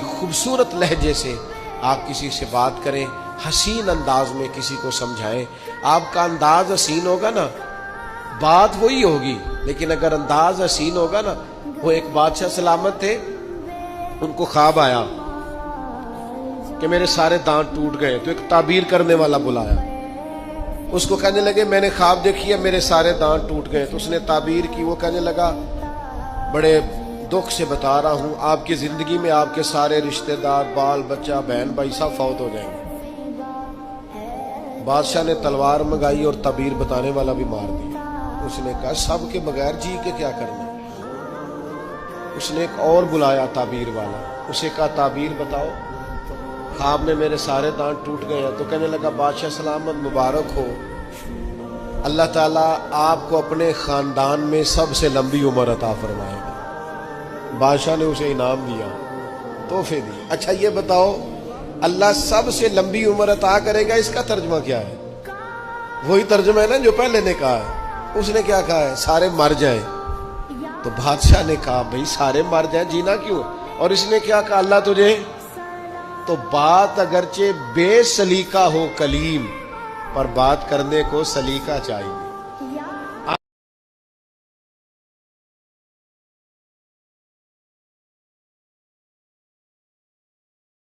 خوبصورت لہجے سے آپ کسی سے بات کریں، حسین انداز میں کسی کو سمجھائیں. آپ کا انداز حسین ہوگا نا، بات وہی ہوگی، لیکن اگر انداز حسین ہوگا نا. وہ ایک بادشاہ سلامت تھے، ان کو خواب آیا کہ میرے سارے دانت ٹوٹ گئے. تو ایک تعبیر کرنے والا بلایا، اس کو کہنے لگے میں نے خواب دیکھی ہے میرے سارے دانت ٹوٹ گئے. تو اس نے تعبیر کی. وہ کہنے لگا بڑے دکھ سے بتا رہا ہوں، آپ کی زندگی میں آپ کے سارے رشتہ دار، بال بچہ، بہن بھائی سب فوت ہو جائیں گے. بادشاہ نے تلوار منگائی اور تعبیر بتانے والا بھی مار دیا. اس نے کہا سب کے بغیر جی کے کیا کرنا. اس نے ایک اور بلایا تعبیر والا، اسے کہا تعبیر بتاؤ، خواب میں میرے سارے دانت ٹوٹ گئے ہیں. تو کہنے لگا بادشاہ سلامت مبارک ہو، اللہ تعالیٰ آپ کو اپنے خاندان میں سب سے لمبی عمر عطا فرمائے گا. بادشاہ نے اسے انعام دیا، تحفے دی. اچھا یہ بتاؤ اللہ سب سے لمبی عمر عطا کرے گا، اس کا ترجمہ کیا ہے؟ وہی ترجمہ ہے نا جو پہلے نے کہا ہے. اس نے کیا کہا ہے؟ سارے مر جائیں. تو بادشاہ نے کہا بھئی سارے مر جائیں جینا کیوں؟ اور اس نے کیا کہا اللہ تجھے. تو بات اگرچہ بے سلیقہ ہو کلیم، پر بات کرنے کو سلیقہ چاہیے.